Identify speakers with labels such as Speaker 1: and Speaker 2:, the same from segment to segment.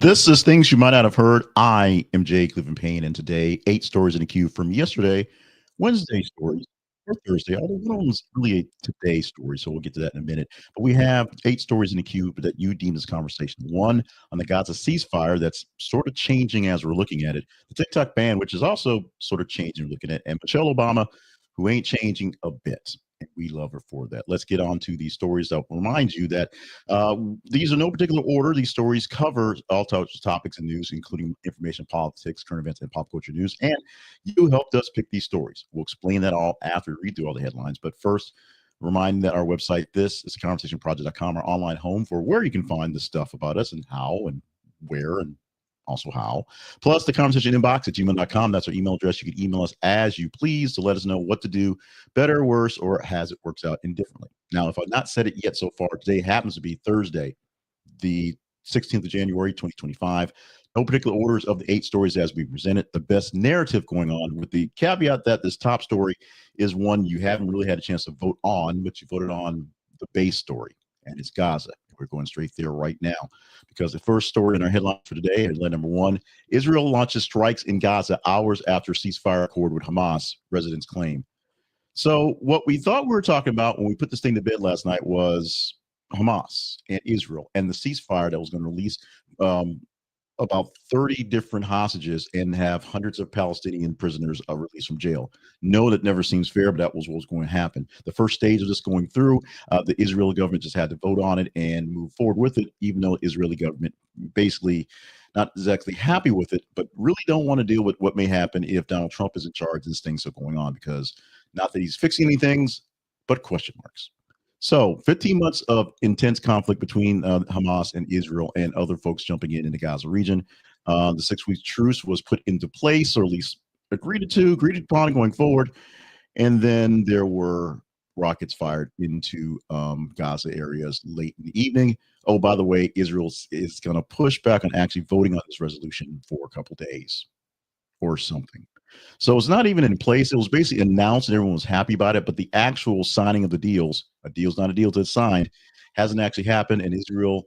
Speaker 1: This is things you might not have heard. I am Jake Living Payne, and today, 8 stories in the queue from yesterday, Wednesday stories, or Thursday. Although one was really a today story, so we'll get to that in a minute. But we have 8 stories in the queue that you deem as conversation. One on the Gaza ceasefire that's sort of changing as we're looking at it. The TikTok ban, which is also sort of changing, looking at, and Michelle Obama, who ain't changing a bit. And we love her for that. Let's get on to these stories. I'll remind you that these are no particular order. These stories cover all types of topics and news, including information, politics, current events, and pop culture news. And you helped us pick these stories. We'll explain that all after we read through all the headlines. But first, remind that our website, this is conversationproject.com, our online home for where you can find the stuff about us and how and where and also how. Plus the conversation inbox at gmail.com. That's our email address. You can email us as you please to let us know what to do better, worse, or as it works out indifferently. Now, if I've not said it yet so far, today happens to be Thursday, the 16th of January, 2025. No particular orders of the 8 stories as we presented. The best narrative going on, with the caveat that this top story is one you haven't really had a chance to vote on, but you voted on the base story, and it's Gaza. We're going straight there right now because the first story in our headline for today, headline number one: Israel launches strikes in Gaza hours after ceasefire accord with Hamas, residents claim. So what we thought we were talking about when we put this thing to bed last night was Hamas and Israel and the ceasefire that was going to release about 30 different hostages and have hundreds of Palestinian prisoners released from jail. No, that never seems fair, but that was what was going to happen. The first stage of this going through, the Israeli government just had to vote on it and move forward with it, even though the Israeli government basically not exactly happy with it, but really don't want to deal with what may happen if Donald Trump is in charge and this thing's still going on, because not that he's fixing any things, but question marks. So 15 months of intense conflict between Hamas and Israel and other folks jumping in the Gaza region. The 6 week truce was put into place, or at least agreed upon going forward. And then there were rockets fired into Gaza areas late in the evening. Oh, by the way, Israel is going to push back on actually voting on this resolution for a couple days or something. So it's not even in place. It was basically announced and everyone was happy about it, but the actual signing of the deals, a deal's not a deal till it's signed, hasn't actually happened. And Israel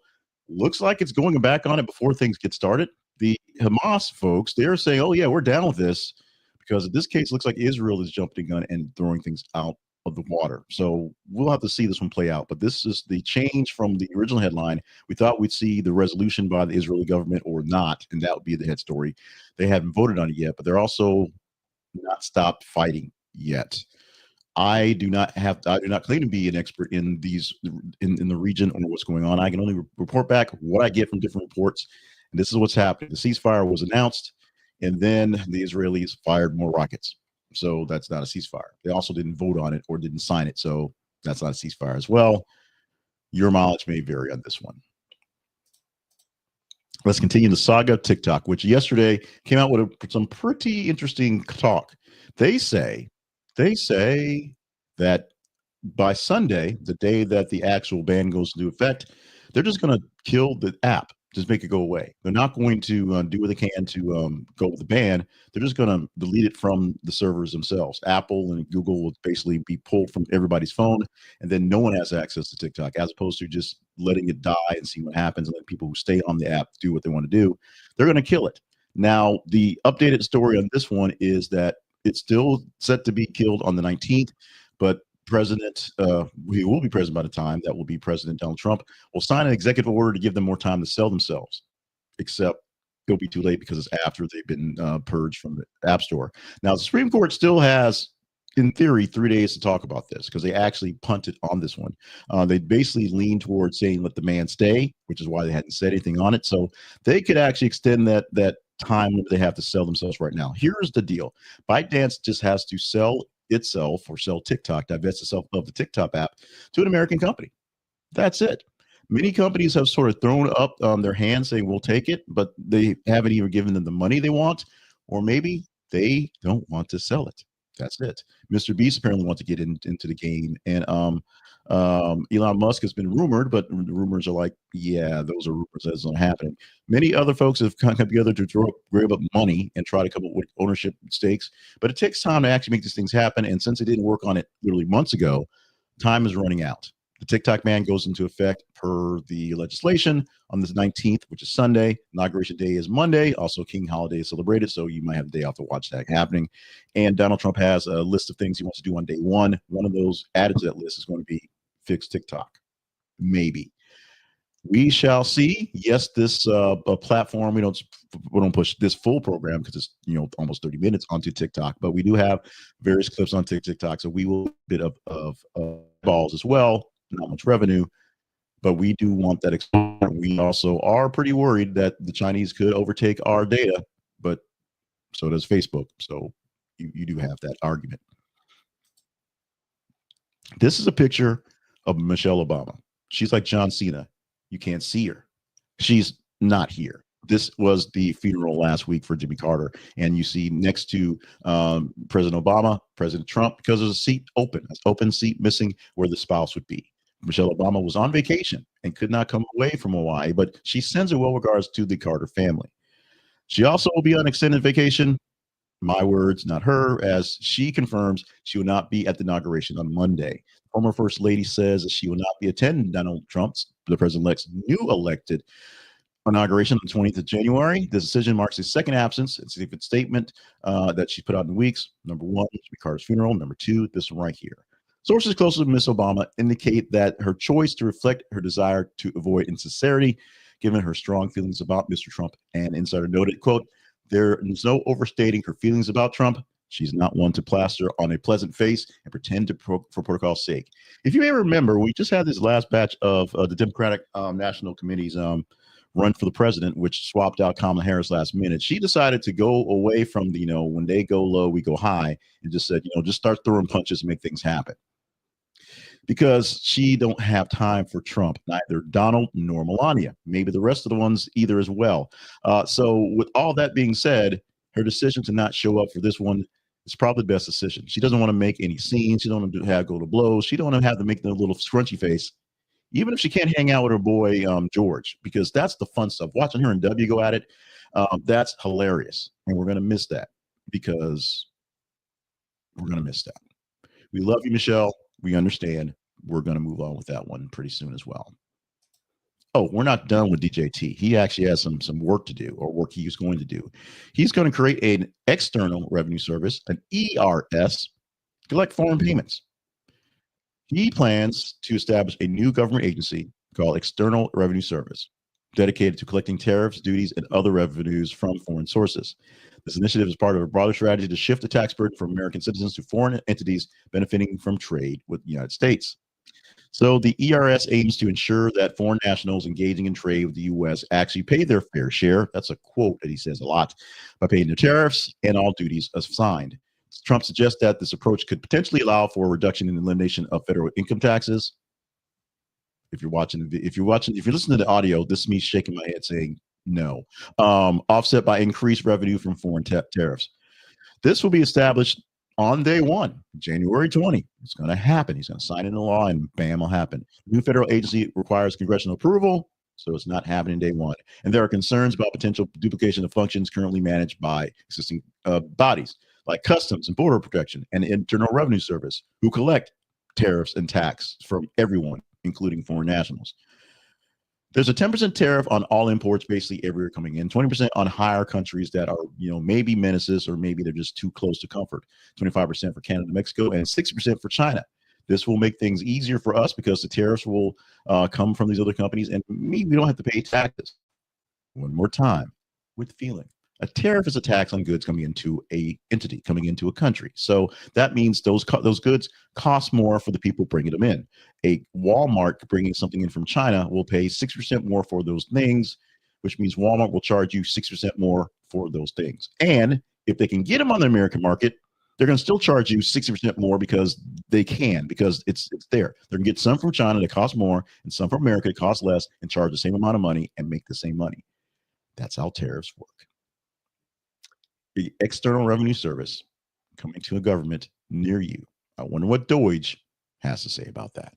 Speaker 1: looks like it's going back on it before things get started. The Hamas folks, they're saying, oh yeah, we're down with this, because in this case, it looks like Israel is jumping the gun and throwing things out of the water. So we'll have to see this one play out. But this is the change from the original headline. We thought we'd see the resolution by the Israeli government or not, and that would be the head story. They haven't voted on it yet, but they're also not stopped fighting yet. I do not claim to be an expert in these in the region or what's going on. I can only report back what I get from different reports. And this is what's happening. The ceasefire was announced, and then the Israelis fired more rockets. So that's not a ceasefire. They also didn't vote on it or didn't sign it. So that's not a ceasefire as well. Your mileage may vary on this one. Let's continue the saga of TikTok, which yesterday came out with some pretty interesting talk. They say that by Sunday, the day that the actual ban goes into effect, they're just going to kill the app, just make it go away. They're not going to do what they can to go with the ban. They're just going to delete it from the servers themselves. Apple and Google will basically be pulled from everybody's phone, and then no one has access to TikTok, as opposed to just letting it die and see what happens and let people who stay on the app do what they want to do. They're going to kill it. Now, the updated story on this one is that it's still set to be killed on the 19th, but President, who will be president by the time, that will be President Donald Trump, will sign an executive order to give them more time to sell themselves, except it'll be too late because it's after they've been purged from the App Store. Now, the Supreme Court still has, in theory, 3 days to talk about this, because they actually punted on this one. They basically leaned towards saying let the man stay, which is why they hadn't said anything on it. So they could actually extend that time limit they have to sell themselves right now. Here's the deal. ByteDance just has to sell itself, or sell TikTok, divest itself of the TikTok app to an American company. That's it. Many companies have sort of thrown up their hands saying we'll take it, but they haven't even given them the money they want, or maybe they don't want to sell it. That's it. Mr. Beast apparently wants to get into the game, and Elon Musk has been rumored, but the rumors are like, yeah, those are rumors. That's not happening. Many other folks have come together to grab up money and try to come up with ownership stakes, but it takes time to actually make these things happen. And since they didn't work on it literally months ago, time is running out. The TikTok ban goes into effect per the legislation on the 19th, which is Sunday. Inauguration Day is Monday. Also, King Holiday is celebrated, so you might have a day off to watch that happening. And Donald Trump has a list of things he wants to do on day one. One of those added to that list is going to be fix TikTok. Maybe. We shall see. Yes, this a platform. We don't push this full program because it's almost 30 minutes onto TikTok, but we do have various clips on TikTok, so we will bit of balls as well. Not much revenue, but we do want that exposure. We also are pretty worried that the Chinese could overtake our data, but so does Facebook. So you do have that argument. This is a picture of Michelle Obama. She's like John Cena. You can't see her. She's not here. This was the funeral last week for Jimmy Carter, and you see next to President Obama, President Trump, because there's a seat open, an open seat missing where the spouse would be. Michelle Obama was on vacation and could not come away from Hawaii, but she sends her well regards to the Carter family. She also will be on extended vacation. My words, not her, as she confirms she will not be at the inauguration on Monday. Former First Lady says that she will not be attending Donald Trump's, the president-elect's new elected inauguration on the 20th of January. This decision marks his second absence. It's a statement that she put out in weeks. Number one, Jimmy Carter's funeral. Number two, this one right here. Sources close to Miss Obama indicate that her choice to reflect her desire to avoid insincerity, given her strong feelings about Mr. Trump. And insider noted, quote, there is no overstating her feelings about Trump. She's not one to plaster on a pleasant face and pretend for protocol's sake. If you may remember, we just had this last batch of the Democratic National Committee's run for the president, which swapped out Kamala Harris last minute. She decided to go away from the, when they go low, we go high, and just said, just start throwing punches and make things happen. Because she don't have time for Trump, neither Donald nor Melania. Maybe the rest of the ones either as well. So with all that being said, her decision to not show up for this one is probably the best decision. She doesn't want to make any scenes. She don't want to have go to blows. She don't want to have to make the little scrunchy face, even if she can't hang out with her boy George, because that's the fun stuff. Watching her and W go at it, that's hilarious, and we're gonna miss that because we're gonna miss that. We love you, Michelle. We understand. We're going to move on with that one pretty soon as well. Oh, we're not done with DJT. He actually has some work to do, or work he's going to do. He's going to create an external revenue service, an ERS, collect foreign payments. He plans to establish a new government agency called External Revenue Service, dedicated to collecting tariffs, duties, and other revenues from foreign sources. This initiative is part of a broader strategy to shift the tax burden from American citizens to foreign entities benefiting from trade with the United States. So the ERS aims to ensure that foreign nationals engaging in trade with the U.S. actually pay their fair share. That's a quote that he says a lot, by paying their tariffs and all duties assigned. Trump suggests that this approach could potentially allow for a reduction in elimination of federal income taxes. If you're listening to the audio, this is me shaking my head saying no. Offset by increased revenue from foreign tariffs. This will be established on day one, January 20. It's going to happen. He's going to sign into law, and bam, will happen. New federal agency requires congressional approval, so it's not happening day one. And there are concerns about potential duplication of functions currently managed by existing bodies like Customs and Border Protection and Internal Revenue Service, who collect tariffs and tax from everyone, including foreign nationals. There's a 10% tariff on all imports basically everywhere coming in, 20% on higher countries that are, maybe menaces, or maybe they're just too close to comfort, 25% for Canada, Mexico, and 60% for China. This will make things easier for us because the tariffs will come from these other companies, and maybe we don't have to pay taxes. One more time with feeling. A tariff is a tax on goods coming into a entity, coming into a country. So that means those goods cost more for the people bringing them in. A Walmart bringing something in from China will pay 6% more for those things, which means Walmart will charge you 6% more for those things. And if they can get them on the American market, they're going to still charge you 60% more because they can, because it's there. They're going to get some from China that cost more and some from America that cost less and charge the same amount of money and make the same money. That's how tariffs work. The External Revenue Service coming to a government near you. I wonder what Deutsch has to say about that.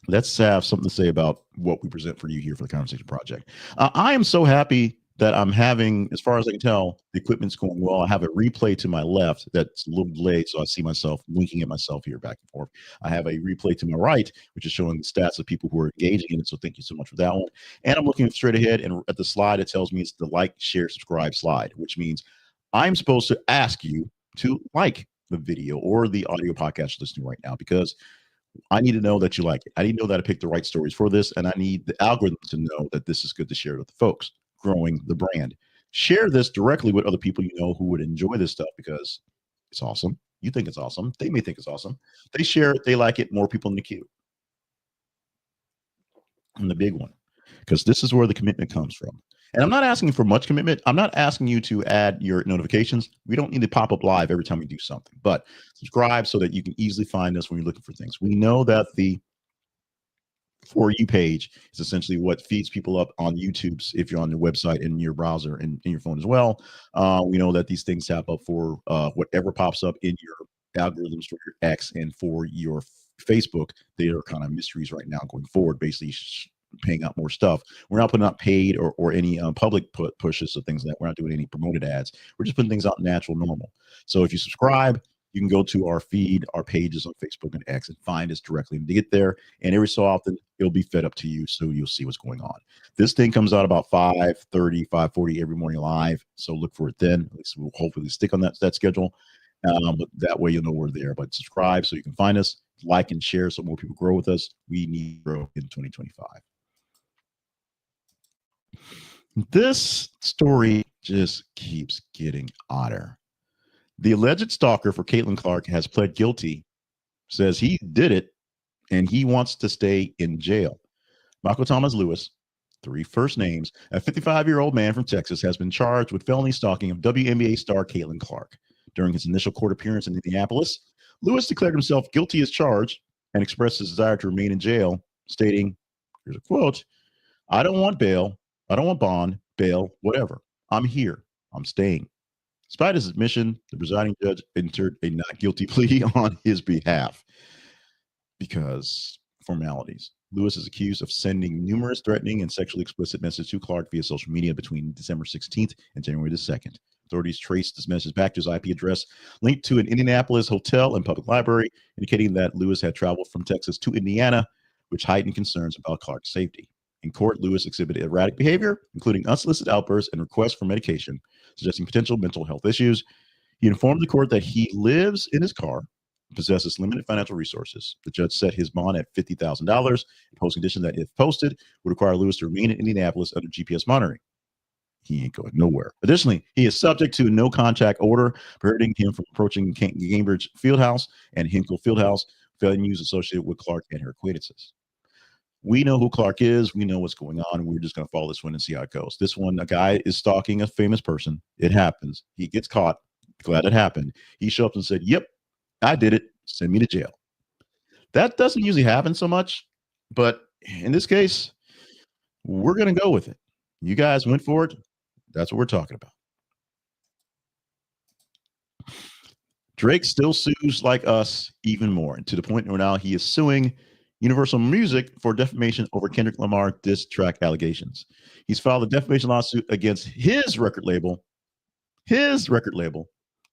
Speaker 1: Let's have something to say about what we present for you here for the Conversation Project. I am so happy that I'm having, as far as I can tell, the equipment's going well. I have a replay to my left that's a little delayed, so I see myself winking at myself here back and forth. I have a replay to my right, which is showing the stats of people who are engaging in it. So thank you so much for that one. And I'm looking straight ahead, and at the slide, it tells me it's the like, share, subscribe slide, which means I'm supposed to ask you to like the video or the audio podcast you're listening right now, because I need to know that you like it. I need to know that I picked the right stories for this, and I need the algorithm to know that this is good to share with the folks growing the brand. Share this directly with other people you know who would enjoy this stuff, because it's awesome. You think it's awesome. They may think it's awesome. They share it. They like it. More people in the queue. And the big one, because this is where the commitment comes from. And I'm not asking for much commitment. I'm not asking you to add your notifications. We don't need to pop up live every time we do something, but subscribe so that you can easily find us when you're looking for things. We know that the For You page is essentially what feeds people up on YouTube's, if you're on the website in your browser and in your phone as well. We know that these things tap up for whatever pops up in your algorithms for your X and for your Facebook. They are kind of mysteries right now going forward, basically paying out more stuff. We're not putting out paid or any public pushes or things like that. We're not doing any promoted ads. We're just putting things out natural, normal. So if you subscribe, you can go to our feed, our pages on Facebook and X, and find us directly to get there. And every so often, it'll be fed up to you, so you'll see what's going on. This thing comes out about 5:30, 5:40 every morning live. So look for it then. At least we'll hopefully stick on that schedule. But that way you'll know we're there. But subscribe so you can find us, like and share so more people grow with us. We need to grow in 2025. This story just keeps getting odder. The alleged stalker for Caitlin Clark has pled guilty, says he did it, and he wants to stay in jail. Michael Thomas Lewis, 3 first names, a 55-year-old man from Texas, has been charged with felony stalking of WNBA star Caitlin Clark. During his initial court appearance in Indianapolis, Lewis declared himself guilty as charged and expressed his desire to remain in jail, stating, here's a quote, "I don't want bail. I don't want bond, bail, whatever. I'm here. I'm staying." Despite his admission, the presiding judge entered a not guilty plea on his behalf because formalities. Lewis is accused of sending numerous threatening and sexually explicit messages to Clark via social media between December 16th and January the 2nd. Authorities traced this message back to his IP address linked to an Indianapolis hotel and public library, indicating that Lewis had traveled from Texas to Indiana, which heightened concerns about Clark's safety. In court, Lewis exhibited erratic behavior, including unsolicited outbursts and requests for medication, suggesting potential mental health issues. He informed the court that he lives in his car, possesses limited financial resources. The judge set his bond at $50,000, imposed condition that, if posted, would require Lewis to remain in Indianapolis under GPS monitoring. He ain't going nowhere. Additionally, he is subject to a no contact order prohibiting him from approaching Cambridge Fieldhouse and Hinkle Fieldhouse, venues associated with Clark and her acquaintances. We know who Clark is. We know what's going on. We're just going to follow this one and see how it goes. This one, a guy is stalking a famous person. It happens. He gets caught. Glad it happened. He showed up and said, "Yep, I did it. Send me to jail." That doesn't usually happen so much, but in this case, we're going to go with it. You guys went for it. That's what we're talking about. Drake still sues like us even more, to the point where now he is suing Universal Music for defamation over Kendrick Lamar diss track allegations. He's filed a defamation lawsuit against his record label,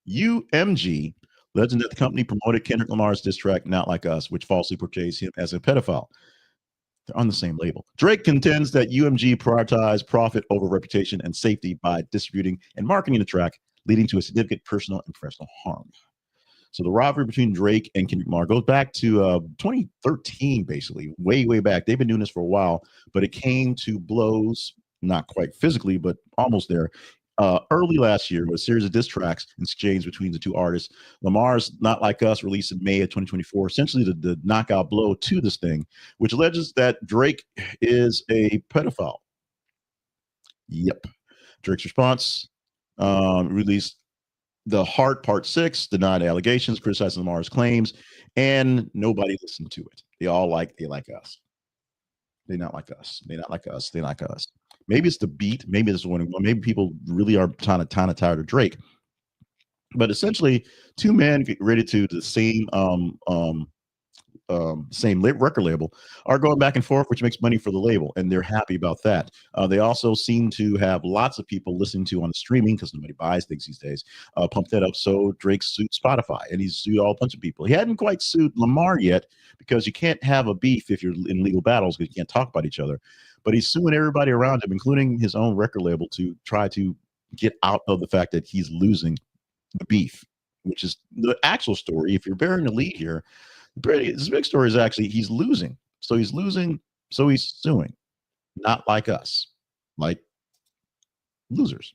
Speaker 1: UMG, alleging that the company promoted Kendrick Lamar's diss track "Not Like Us," which falsely portrays him as a pedophile. They're on the same label. Drake contends that UMG prioritized profit over reputation and safety by distributing and marketing the track, leading to a significant personal and professional harm. So the rivalry between Drake and Kendrick Lamar goes back to 2013, basically, way back. They've been doing this for a while, but it came to blows, not quite physically, but almost there. Early last year, with a series of diss tracks exchanged between the two artists. Lamar's "Not Like Us," released in May of 2024, essentially the knockout blow to this thing, which alleges that Drake is a pedophile. Yep. Drake's response released "The Heart Part 6," denied allegations, criticizing Lamar's claims, and nobody listened to it. They like us. They not like us. They not like us. They like us. Maybe it's the beat. Maybe it's one. Maybe people really are kind of tired of Drake. But essentially, two men get ready to the same same record label, are going back and forth, which makes money for the label, and they're happy about that. They also seem to have lots of people listening to on the streaming because nobody buys things these days. Pump that up. So Drake sued Spotify, and he's sued all a bunch of people. He hadn't quite sued Lamar yet because you can't have a beef if you're in legal battles because you can't talk about each other. But he's suing everybody around him, including his own record label, to try to get out of the fact that he's losing the beef, which is the actual story. If you're bearing the lead here, this big story is actually he's losing. So he's losing, so he's suing. Not like us, like losers.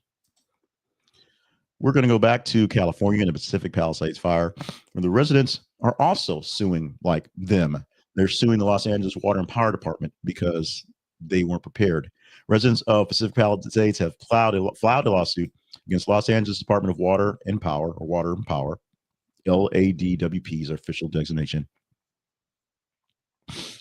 Speaker 1: We're going to go back to California and the Pacific Palisades fire, where the residents are also suing like them. They're suing the Los Angeles Water and Power Department because they weren't prepared. Residents of Pacific Palisades have filed a lawsuit against Los Angeles Department of Water and Power, or Water and Power, LADWP's official designation,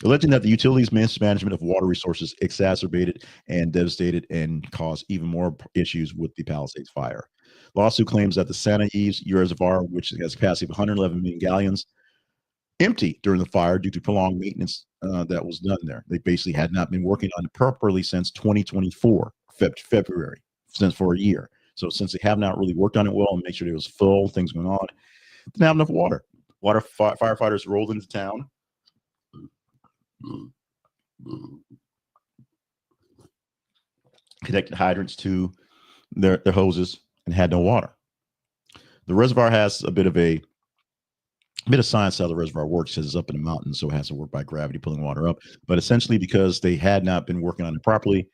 Speaker 1: alleging that the utility's mismanagement of water resources exacerbated and devastated and caused even more issues with the Palisades fire. Lawsuit claims that the Santa Ynez Reservoir, which has a capacity of 111 million gallons, empty during the fire due to prolonged maintenance that was done there. They basically had not been working on it properly since 2024, February, since for a year. So since they have not really worked on it well and make sure it was full, things going on, didn't have enough water. Firefighters rolled into town, connected hydrants to their hoses, and had no water. The reservoir has a bit of science how the reservoir works, because it's up in the mountains, so it has to work by gravity pulling water up. But essentially, because they had not been working on it properly,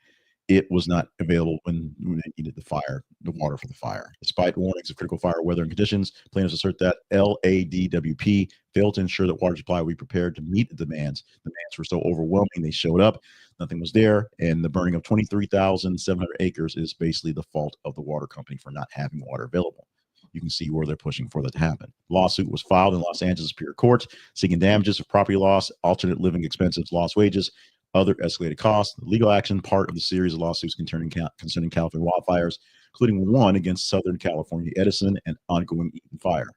Speaker 1: it was not available when they needed the water for the fire. Despite warnings of critical fire weather and conditions, plaintiffs assert that LADWP failed to ensure that water supply would be prepared to meet the demands. The demands were so overwhelming, they showed up, nothing was there, and the burning of 23,700 acres is basically the fault of the water company for not having water available. You can see where they're pushing for that to happen. Lawsuit was filed in Los Angeles Superior Court, seeking damages for property loss, alternate living expenses, lost wages, other escalated costs. The legal action, part of the series of lawsuits concerning California wildfires, including one against Southern California Edison and ongoing Eaton fire.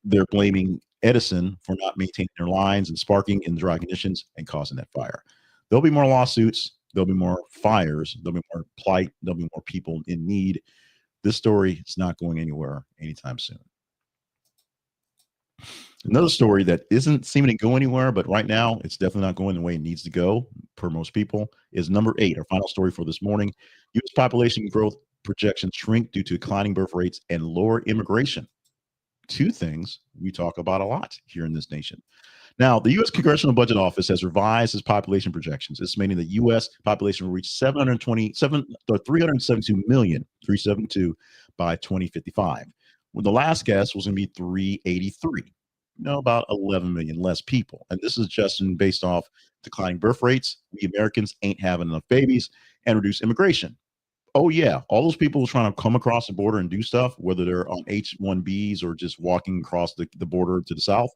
Speaker 1: They're blaming Edison for not maintaining their lines and sparking in dry conditions and causing that fire. There'll be more lawsuits. There'll be more fires. There'll be more plight. There'll be more people in need. This story is not going anywhere anytime soon. Another story that isn't seeming to go anywhere, but right now it's definitely not going the way it needs to go, per most people, is number 8, our final story for this morning. U.S. population growth projections shrink due to declining birth rates and lower immigration. Two things we talk about a lot here in this nation. Now, the U.S. Congressional Budget Office has revised its population projections, estimating the U.S. population will reach 372 million, 372 by 2055. When the last guess was going to be 383. About 11 million less people. And this is just based off declining birth rates. We Americans ain't having enough babies, and reduce immigration. Oh, yeah. All those people trying to come across the border and do stuff, whether they're on H-1Bs or just walking across the border to the south,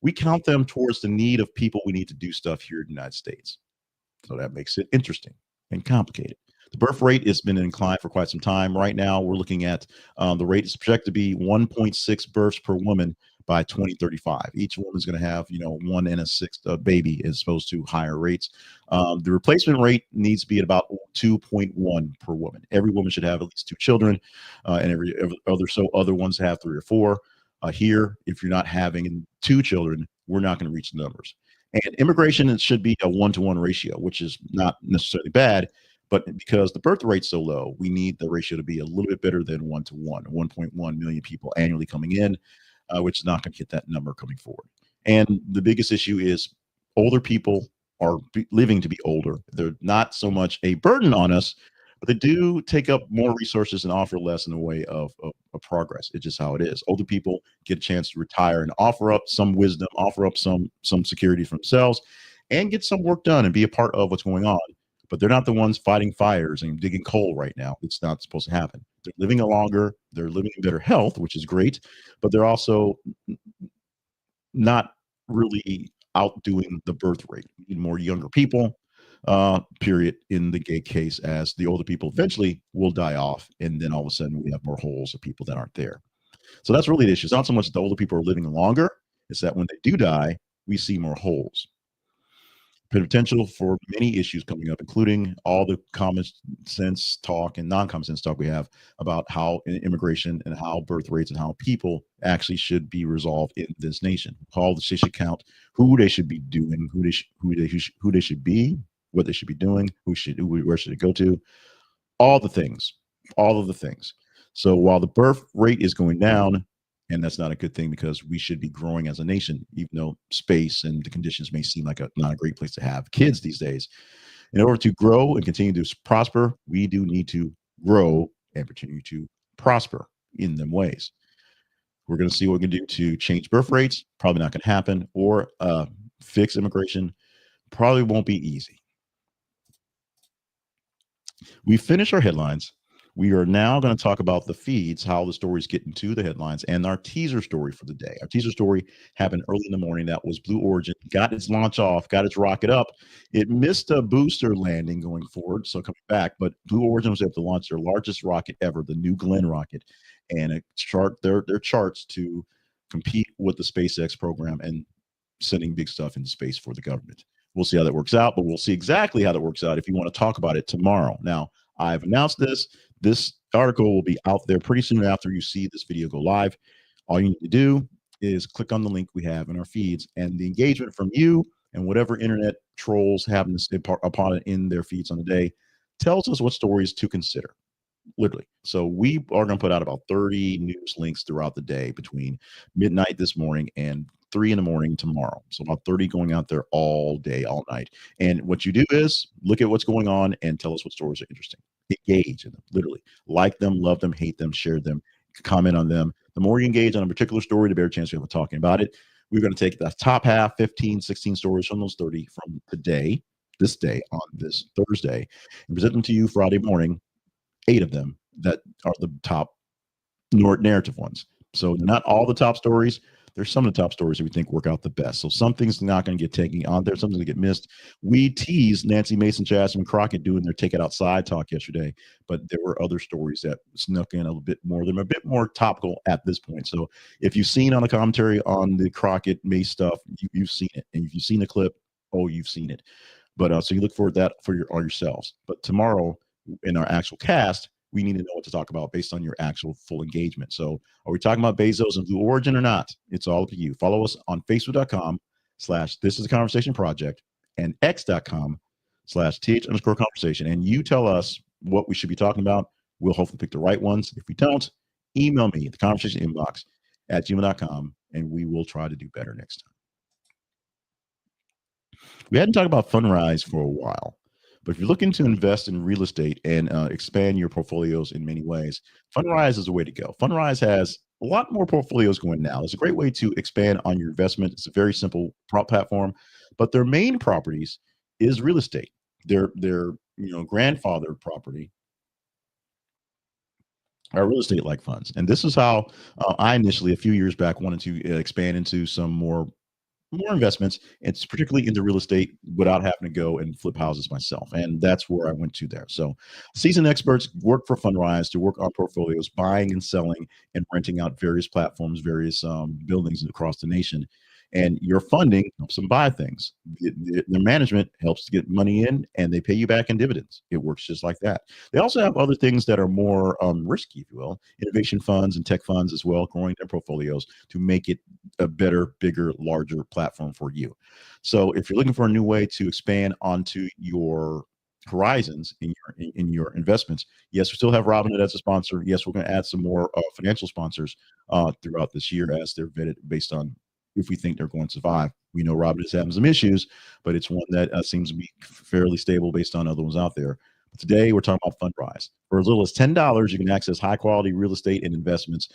Speaker 1: we count them towards the need of people we need to do stuff here in the United States. So that makes it interesting and complicated. The birth rate has been in decline for quite some time. Right now, we're looking at the rate is projected to be 1.6 births per woman by 2035. Each woman's going to have, 1 and a 6th baby, as opposed to higher rates. The replacement rate needs to be at about 2.1 per woman. Every woman should have at least 2 children, and every other ones have 3 or 4. Here, if you're not having 2 children, we're not going to reach the numbers. And immigration, it should be a 1-to-1 ratio, which is not necessarily bad. But because the birth rate's so low, we need the ratio to be a little bit better than 1-to-1, 1.1 million people annually coming in, which is not going to get that number coming forward. And the biggest issue is older people are living to be older. They're not so much a burden on us, but they do take up more resources and offer less in the way of progress. It's just how it is. Older people get a chance to retire and offer up some wisdom, offer up some security for themselves, and get some work done and be a part of what's going on. But they're not the ones fighting fires and digging coal right now. It's not supposed to happen. They're living longer. They're living in better health, which is great. But they're also not really outdoing the birth rate. We need more younger people, period, in the gay case, as the older people eventually will die off. And then all of a sudden we have more holes of people that aren't there. So that's really the issue. It's not so much that the older people are living longer. It's that when they do die, we see more holes. Potential for many issues coming up, including all the common sense talk and non-common sense talk we have about how immigration and how birth rates and how people actually should be resolved in this nation. How they should count, who they should be doing, who they should be, what they should be doing, where should it go to, all the things, all of the things. So while the birth rate is going down, and that's not a good thing because we should be growing as a nation, even though space and the conditions may seem like not a great place to have kids these days. In order to grow and continue to prosper, we do need to grow and continue to prosper in them ways. We're going to see what we can do to change birth rates. Probably not going to happen, or fix immigration. Probably won't be easy. We finish our headlines. We are now going to talk about the feeds, how the stories get into the headlines, and our teaser story for the day. Our teaser story happened early in the morning. That was Blue Origin, got its launch off, got its rocket up. It missed a booster landing going forward, so coming back, but Blue Origin was able to launch their largest rocket ever, the New Glenn rocket, and it chart their charts to compete with the SpaceX program and sending big stuff into space for the government. We'll see how that works out, but we'll see exactly how that works out if you want to talk about it tomorrow. Now, I've announced this. This article will be out there pretty soon after you see this video go live. All you need to do is click on the link we have in our feeds, and the engagement from you and whatever internet trolls happen to stay upon it in their feeds on the day tells us what stories to consider. Literally. So we are going to put out about 30 news links throughout the day between midnight this morning and 3 in the morning tomorrow. So about 30 going out there all day, all night. And what you do is look at what's going on and tell us what stories are interesting. Engage in them, literally. Like them, love them, hate them, share them, comment on them. The more you engage on a particular story, the better chance you have of talking about it. We're going to take the top half, 15, 16 stories from those 30 from today, this day, on this Thursday, and present them to you Friday morning. 8 of them that are the top narrative ones. So they're not all the top stories. There's some of the top stories that we think work out the best. So something's not going to get taken on there. Something's going to get missed. We teased Nancy Mason, Jasmine Crockett doing their Take It Outside talk yesterday, but there were other stories that snuck in a little bit more. They're a bit more topical at this point. So if you've seen on the commentary on the Crockett Mace stuff, you've seen it. And if you've seen the clip, oh, you've seen it. But so you look forward to that for yourselves. But tomorrow, in our actual cast, we need to know what to talk about based on your actual full engagement. So are we talking about Bezos and Blue Origin or not? It's all up to you. Follow us on Facebook.com/This Is a Conversation Project and X.com/TH_conversation. And you tell us what we should be talking about. We'll hopefully pick the right ones. If we don't, email me at the conversation inbox at gmail.com, and we will try to do better next time. We hadn't talked about Fundrise for a while. But if you're looking to invest in real estate and expand your portfolios in many ways, Fundrise is a way to go. Fundrise has a lot more portfolios going now. It's a great way to expand on your investment. It's a very simple platform, but their main properties is real estate. Their grandfather property are real estate like funds. And this is how I initially, a few years back, wanted to expand into some more investments. It's particularly into real estate without having to go and flip houses myself. And that's where I went to there. So seasoned experts work for Fundrise to work on portfolios, buying and selling and renting out various platforms, various buildings across the nation. And your funding helps them buy things. The management helps to get money in, and they pay you back in dividends. It works just like that. They also have other things that are more risky, if you will, innovation funds and tech funds as well, growing their portfolios to make it a better, bigger, larger platform for you. So if you're looking for a new way to expand onto your horizons in your investments, yes, we still have Robinhood as a sponsor. Yes, we're going to add some more financial sponsors throughout this year as they're vetted based on if we think they're going to survive. We know Robinhood is having some issues, but it's one that seems to be fairly stable based on other ones out there. But today, we're talking about Fundrise. For as little as $10, you can access high-quality real estate and investments,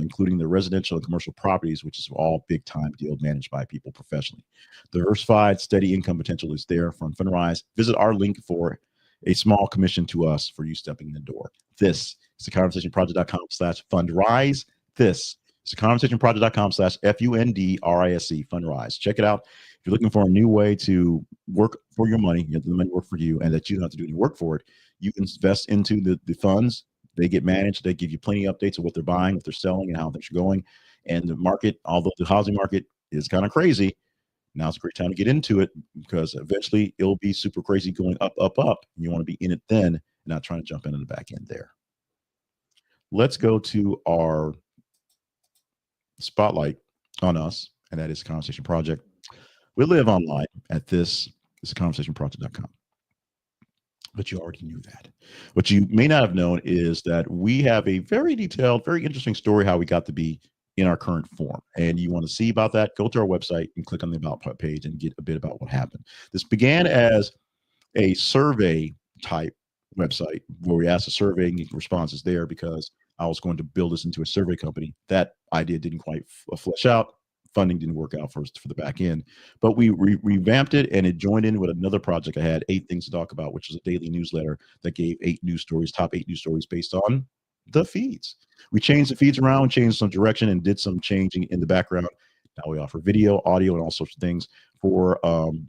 Speaker 1: including the residential and commercial properties, which is all big-time deal managed by people professionally. The diversified, steady income potential is there from Fundrise. Visit our link for a small commission to us for you stepping in the door. This is the conversationproject.com/fundrise. This it's conversationproject.com/FUNDRISE, Fundrise. Check it out. If you're looking for a new way to work for your money, you have the money work for you, and that you don't have to do any work for it, you can invest into the funds. They get managed. They give you plenty of updates of what they're buying, what they're selling, and how things are going. And the market, although the housing market is kind of crazy, Now's a great time to get into it because eventually it'll be super crazy going up, up, up. And you want to be in it then and not trying to jump in the back end there. Let's go to our spotlight on us, and that is the Conversation Project. We live online at this is conversationproject.com. But you already knew that. What you may not have known is that we have a very detailed, very interesting story how we got to be in our current form. And you want to see about that, go to our website and click on the About page and get a bit about what happened. This began as a survey type website where we asked a survey and get responses there because I was going to build this into a survey company. That idea didn't quite flesh out. Funding didn't work out for the back end, but we revamped it and it joined in with another project I had, 8 Things to Talk About, which was a daily newsletter that gave 8 news stories, top 8 news stories based on the feeds. We changed the feeds around, changed some direction, and did some changing in the background. Now we offer video, audio, and all sorts of things for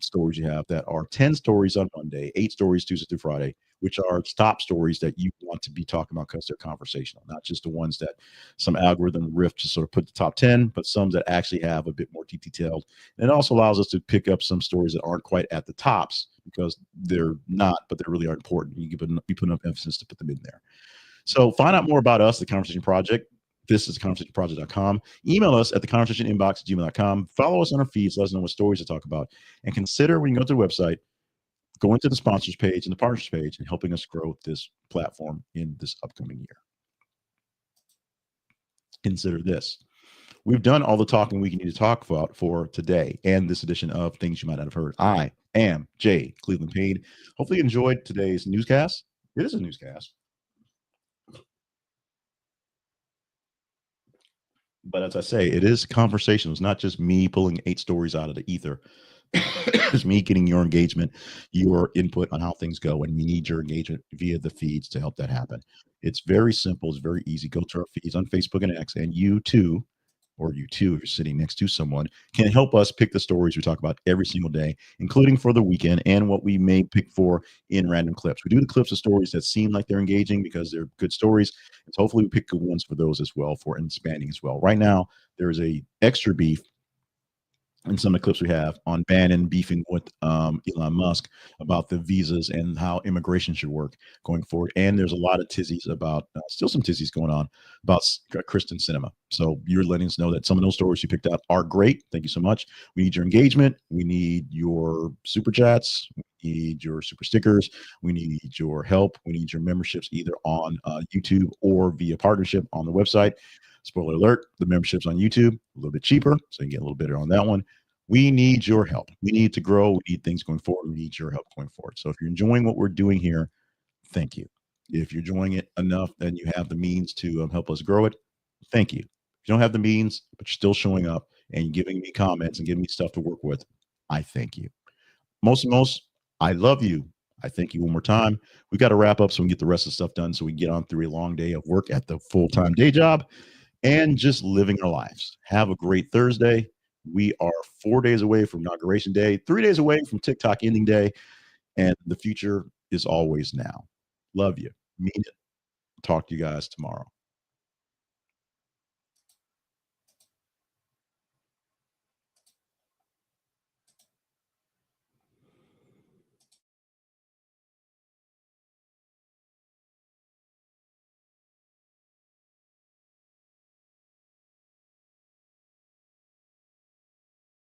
Speaker 1: stories you have that are 10 stories on Monday, 8 stories Tuesday through Friday, which are top stories that you want to be talking about because they're conversational, not just the ones that some algorithm riff to sort of put the top 10, but some that actually have a bit more detailed. And it also allows us to pick up some stories that aren't quite at the tops because they're not, but they really are important. You put enough emphasis to put them in there. So find out more about us, the Conversation Project. This is conversationproject.com. Email us at theconversationinbox@gmail.com. Follow us on our feeds. Let us know what stories to talk about. And consider when you go to the website, go into the sponsors page and the partners page and helping us grow this platform in this upcoming year. Consider this. We've done all the talking we need to talk about for today and this edition of Things You Might Not Have Heard. I am Jay Cleveland Payne. Hopefully you enjoyed today's newscast. It is a newscast. But as I say, it is conversation. It's not just me pulling 8 stories out of the ether. It's me getting your engagement, your input on how things go, and we need your engagement via the feeds to help that happen. It's very simple. It's very easy. Go to our feeds on Facebook and X, and you too, or you too, if you're sitting next to someone, can help us pick the stories we talk about every single day, including for the weekend and what we may pick for in random clips. We do the clips of stories that seem like they're engaging because they're good stories. And so hopefully we pick good ones for those as well for expanding as well. Right now, there is a extra beef and some of the clips we have on Bannon beefing with Elon Musk about the visas and how immigration should work going forward. And there's a lot of tizzies about, still some tizzies going on about Kristen Cinema. So you're letting us know that some of those stories you picked out are great. Thank you so much. We need your engagement. We need your super chats. We need your super stickers. We need your help. We need your memberships either on YouTube or via partnership on the website. Spoiler alert, the membership's on YouTube, a little bit cheaper, so you can get a little bit on that one. We need your help. We need to grow. We need things going forward. We need your help going forward. So if you're enjoying what we're doing here, thank you. If you're enjoying it enough, then you have the means to help us grow it. Thank you. If you don't have the means, but you're still showing up and giving me comments and giving me stuff to work with, I thank you. Most, I love you. I thank you one more time. We got to wrap up so we can get the rest of the stuff done so we can get on through a long day of work at the full-time day job and just living our lives. Have a great Thursday. We are 4 days away from Inauguration Day, 3 days away from TikTok ending day, and the future is always now. Love you. Mean it. Talk to you guys tomorrow.